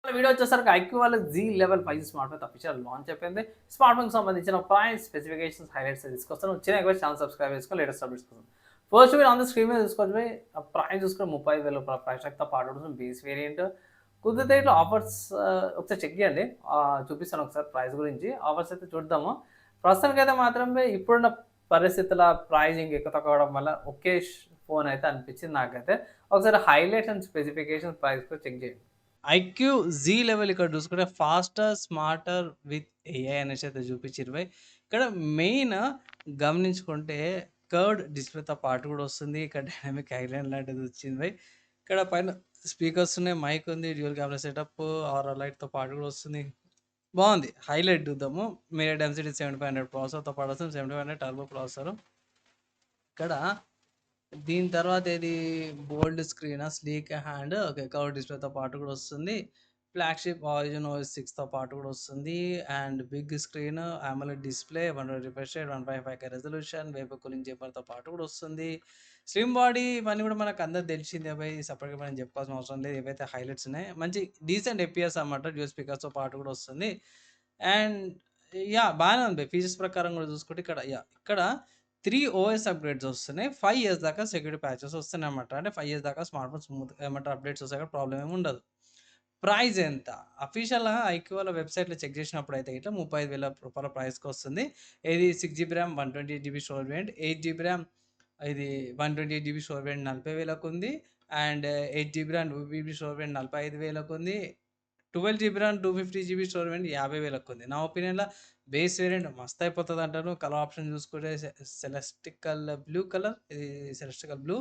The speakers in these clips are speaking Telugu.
వీడియో వచ్చేసరికి ఐక్యూ వాళ్ళ జీ లెవెల్ 5 స్మార్ట్ ఫోన్ అఫీషియల్ లాంచ్ అయిపోయింది. స్మార్ట్ ఫోన్‌కి సంబంధించిన ప్రైస్, స్పెసిఫికేషన్స్, హైలైట్స్ తీసుకొస్తాను. వచ్చిన రిక్వెస్ట్ ఛానల్ సబ్స్క్రైబ్ చేసుకొని లేటెస్ట్ అప్డేట్స్ కోసం. ఫస్ట్ మీరు ఆన్ ద స్క్రీన్ మీద చూసుకోవచ్చు బై ప్రైస్ చూసుకొని 35,000 రూపాయల ప్రైస్ ట్యాగ్‌తో పాటు ఉంటుంది బేస్ వేరియంట్. కుదిరితే ఇట్లా ఆఫర్స్ ఒకసారి చెక్ చేయండి. చూపిస్తాను ఒకసారి ప్రైస్ గురించి. ఆఫర్స్ అయితే చూద్దాము. ప్రస్తుతానికైతే మాత్రం ఇప్పుడున్న పరిస్థితుల ప్రైజింగ్ ఎక్కువ తక్కువ అవ్వడం వల్ల ఒకే ఫోన్ అయితే అనిపించింది నాకైతే. ఒకసారి హైలైట్స్ అండ్ స్పెసిఫికేషన్స్ ప్రైస్ కూడా చెక్ చేయండి. ఐక్యూ జీ లెవెల్ ఇక్కడ చూసుకుంటే ఫాస్టర్, స్మార్టర్ విత్ ఏఐ అనేసి అయితే చూపించిర్రు భయ్. ఇక్కడ మెయిన్ గమనించుకుంటే కర్వ్డ్ డిస్‌ప్లేతో పాటు కూడా వస్తుంది. ఇక్కడ డైనమిక్ ఐలాండ్ లాంటిది వచ్చింది భయ్. ఇక్కడ పైన స్పీకర్స్ ఉన్నాయి, మైక్ ఉంది, డ్యూయల్ కెమెరా సెటప్, ఆర్ఆర్ లైట్‌తో పాటు కూడా వస్తుంది. బాగుంది. హైలైట్ చూద్దాము. మీడియా డెన్సిటీ 7500 ప్రాసెసర్‌తో పాటు వస్తుంది. 7500 టర్బో ప్రాసెసర్. ఇక్కడ దీని తర్వాత ఏది bold screen, sleek hand, okay curve డిస్ప్లేతో పాటు కూడా వస్తుంది. ఫ్లాగ్షిప్ ఆరిజిన్ ఓఎస్ 6తో పాటు కూడా వస్తుంది. And big screen, AMOLED display, 120 refresh rate, 155K resolution, vapour cooling చేంబర్తో పాటు కూడా వస్తుంది. స్లిమ్ బాడీ ఇవన్నీ కూడా మనకు అందరు తెలిసిందే భయ్. సపరేట్గా మనం చెప్పుకోవాల్సిన అవసరం లేదు. ఏవైతే హైలైట్స్ ఉన్నాయి మంచి డీసెంట్ ఎపిఎస్ అన్నమాట. డ్యూయల్ స్పీకర్స్తో పాటు కూడా వస్తుంది. అండ్ బాగానే ఉంది. ఫీచర్స్ ప్రకారం కూడా చూసుకుంటే ఇక్కడ 3 ఓఎస్ అప్‌గ్రేడ్స్ వస్తున్నాయి. 5 ఇయర్స్ దాకా సెక్యూరిటీ ప్యాచెస్ వస్తున్నాయన్నమాట. అంటే 5 ఇయర్స్ దాకా స్మార్ట్ ఫోన్ స్మూత్‌గా ఏమంటారు అప్‌డేట్స్ వస్తాయి కాబట్టి ప్రాబ్లమ్ ఏమి ఉండదు. ప్రైస్ ఎంత? అఫీషియల్‌గా ఐక్యూ వాళ్ళ వెబ్‌సైట్‌లో చెక్ చేసినప్పుడైతే ఇట్లా రూ. 35,000 ప్రైస్‌కి వస్తుంది. ఇది 6 GB RAM, 128 GB storage variant, 8 GB RAM, ఇది 128 జీబీ స్టోరేజ్ వేరియంట్ 40,000కి ఉంది. And 8 GB RAM, 2 GB storage variant 45,000కి ఉంది. 12 GB RAM, 250 GB storage variant 50,000కి ఉంది. నా ఒపీనియన్‌లో బేస్ వేరియంట్ మస్త్ అయిపోతదంటాను. కలర్ ఆప్షన్ చూసుకుంటే సెలెస్టికల్ బ్లూ కలర్, ఇది celestial blue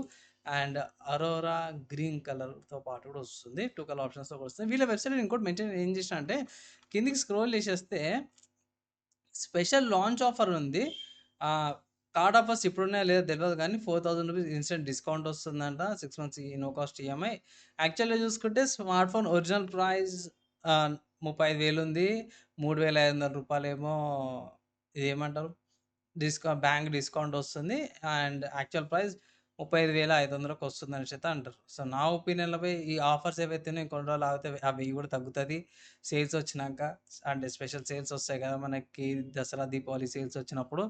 and aurora green కలర్‌తో పాటు కూడా వస్తుంది. 2 కలర్ ఆప్షన్స్‌తో కూడా వస్తుంది. వీళ్ళ వెబ్‌సైట్‌లో ఇంకోటి మెన్షన్ ఏం చేసినా అంటే కిందికి స్క్రోల్ చేసేస్తే స్పెషల్ లాంచ్ ఆఫర్ ఉంది. కార్డ్ ఆఫర్స్ ఇప్పుడున్నాయో లేదో తెలవదు కానీ రూ. 4,000 ఇన్స్టంట్ డిస్కౌంట్ వస్తుందంట. 6 మంత్స్ నో కాస్ట్ ఈఎంఐ. యాక్చువల్‌గా చూసుకుంటే స్మార్ట్ ఫోన్ ఒరిజినల్ ప్రైస్ 35,000 ఉంది. రూ. 3,500 ఏమో ఇదేమంటారు బ్యాంక్ డిస్కౌంట్ వస్తుంది. అండ్ యాక్చువల్ ప్రైస్ 35,500కి వస్తుందనేసి అయితే అంటారు. సో, నా ఒపీనియన్‌లో ఈ ఆఫర్స్ ఏవైతే ఉన్నాయో కొన్ని రోజులు ఆగితే ఆ 1000 కూడా తగ్గుతది. సేల్స్ వచ్చినాక అంటే స్పెషల్ సేల్స్ వస్తాయి కదా! మనకి దసరా, దీపావళి సేల్స్ వచ్చినప్పుడు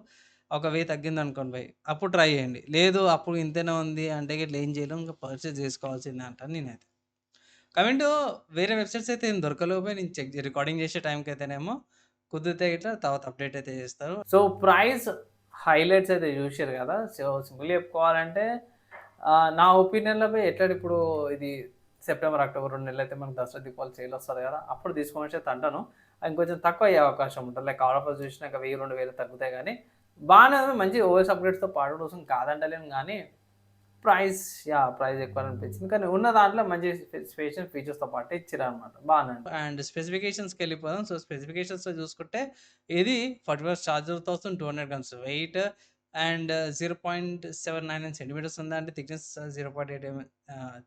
ఒక 1000 తగ్గిందనుకోండి అప్పుడు ట్రై చేయండి. లేదు అప్పుడు ఇంతనే ఉంది అంటే గిట్ల ఏం చేయలేం. ఇంక పర్చేజ్ చేసుకోవాల్సిందే అంటాను నేనైతే. కమింగ్ టు వేరే వెబ్‌సైట్స్ అయితే ఏం దొరకలేవు బయ్. నేను రికార్డింగ్ చేసే టైంకైతేనేమో కుదిరితే గిట్లా తర్వాత అప్డేట్ అయితే చేస్తారు. సో, ప్రైస్ హైలైట్స్ అయితే చూసిర్రు కదా! సో, సింపుల్‌గా చెప్పుకోవాలంటే నా ఒపీనియన్‌లో ఇప్పుడు ఇది సెప్టెంబర్, అక్టోబర్ 2 నెలలైతే మనకు దసరా, దీపావళి సేల్ వస్తది కదా! అప్పుడు తీసుకోమనేసి అయితే అంటాను. ఇంకొంచెం తక్కువ అయ్యే అవకాశం ఉంటది. లైక్ ఆఫర్స్ చూసినాక 1000, 2000 తగ్గుతాయి గానీ, బానే ఉంది. మంచి ఓఎస్ అప్‌గ్రేడ్స్‌తో పాటు వస్తుంది కాదంటలేను గానీ, ప్రైస్ ప్రైస్ ఎక్కువ అనిపించింది. కానీ ఉన్న దాంట్లో మంచి స్పెషల్ ఫీచర్స్‌తో పాటు ఇచ్చిర్రనమాట. బానే ఉంది. అండ్ స్పెసిఫికేషన్స్‌కెళ్ళిపోదాం. సో, స్పెసిఫికేషన్స్‌లో చూసుకుంటే ఇది 40 వాట్స్ ఛార్జర్‌తో వస్తుంది. 200 గ్రామ్స్ వెయిట్ అండ్ 0.79 సెంటీమీటర్స్ ఉంది. అంటే థిక్‌నెస్ 0.8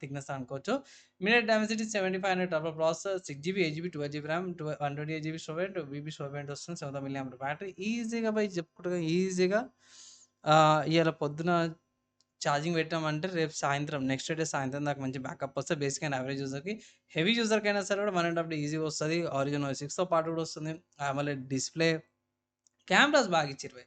థిక్‌నెస్ అనుకోవచ్చు. Immediate Dimensity 7500 turbo processor, 6 GB, 8 GB, 12 GB RAM, 128 GB storage, VB storage variant వస్తుంది. 7000 మిల్లీ బ్యాటరీ. ఈజీగా చెప్పుకుంటే ఈజీగా ఇయాల పొద్దున ఛార్జింగ్ పెట్టామంటే రేపు సాయంత్రం నెక్స్ట్ డే సాయంత్రం దాకా మంచి బ్యాకప్ వస్తది. బేసిక్‌గా యావరేజ్ యూజర్‌కి. హెవీ యూజర్‌కైనా సరే కూడా 1 ½ డే ఈజీగా వస్తది. ఆరిజిన్ ఓఎస్ 6తో పాటు కూడా వస్తుంది. AMOLED display. కెమెరాస్ బాగా ఇచ్చిర్రు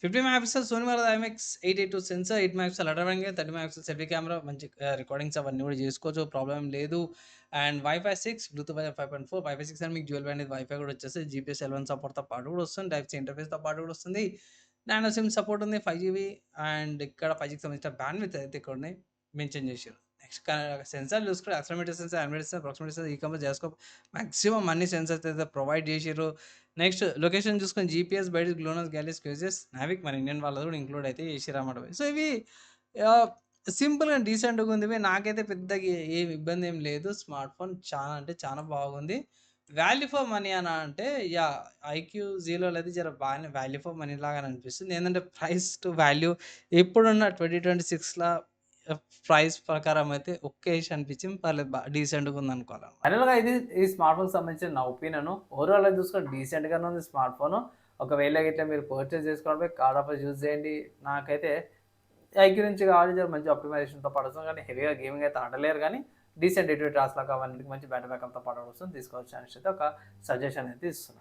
50 మెగాపిక్సెల్ సోనీ వాళ్లది IMX 882 sensor, 8 megapixel ultra wide, 30 megapixel selfie camera, మంచి రికార్డింగ్స్ అవన్నీ కూడా చేసుకోవచ్చు. ప్రాబ్లమ్ లేదు. అండ్ వైఫై 6, బ్లూటూత్ 5.4, వైఫై 6 అని మీకు డ్యూయల్ బ్యాండ్ వైఫై కూడా వచ్చేసి జీపీఎస్ L1 సపోర్ట్‌తో పాటు కూడా వస్తుంది. టైప్ సి ఇంటర్ఫేస్‌తో పాటు కూడా వస్తుంది. నానో సిమ్ సపోర్ట్ ఉంది. 5 జీబీ అండ్ ఇక్కడ 5జీకి సంబంధించిన బ్యాండ్‌విడ్త్ అయితే ఇక్కడ మెన్షన్ చేశారు. నెక్స్ట్ సెన్సార్ చూసుకుంటే యాక్సిలరోమీటర్ సెన్సార్, యానిమేటర్ sensor, proximity sensor, e-commerce, gyroscope maximum అన్ని సెన్సార్స్ అయితే ప్రొవైడ్ చేసిర్రు. నెక్స్ట్ లొకేషన్ చూసుకొని GPS, BeiDou, GLONASS, Galileo, QZSS, NavIC మన ఇండియన్ వాళ్ళది కూడా ఇంక్లూడ్ అయితే చేసిర్రన్నమాట. సో, ఇవి ఆహ్, సింపుల్ అండ్ డీసెంట్‌గా ఉంది. నాకైతే పెద్దగా ఏమి ఇబ్బంది ఏం లేదు. స్మార్ట్ ఫోన్ చాలా అంటే చాలా బాగుంది. వాల్యూ ఫర్ మనీ అని అంటే ఐక్యూ జీలోలో అయితే జర బాగానే వాల్యూ ఫర్ మనీ లాగానే అనిపిస్తుంది. ఏందంటే ప్రైస్ టు వాల్యూ ఇప్పుడున్న 2026లా ప్రైస్ ప్రకారం అయితే ఓకేష్ అనిపించింది. పర్లేదు డీసెంట్‌గా ఉందనుకోవాలన్నమాట. ఫైనల్‌గా ఇది ఈ స్మార్ట్ ఫోన్‌కి సంబంధించిన నా ఒపీనియన్. ఓవరాల్‌గా చూసుకుంటే డీసెంట్‌గానే ఉంది స్మార్ట్ ఫోన్. ఒకవేళ గిట్ల మీరు పర్చేజ్ చేసుకోవడమే కార్డ్ ఆఫర్స్ యూజ్ చేయండి. నాకైతే ఐక్యూ నుంచి కావాలి మంచి ఆప్టిమైజేషన్‌తో పాటు వస్తుంది. కానీ హెవీగా గేమింగ్ అయితే ఆడలేరు కానీ డీసెంట్ ఎడిట్ రాస్లాగా అవన్నీ మంచి బ్యాటరీ బ్యాకప్తో పాటు వస్తుంది, తీసుకోవచ్చు అనేసి అయితే ఒక సజెషన్ అయితే ఇస్తున్నాను.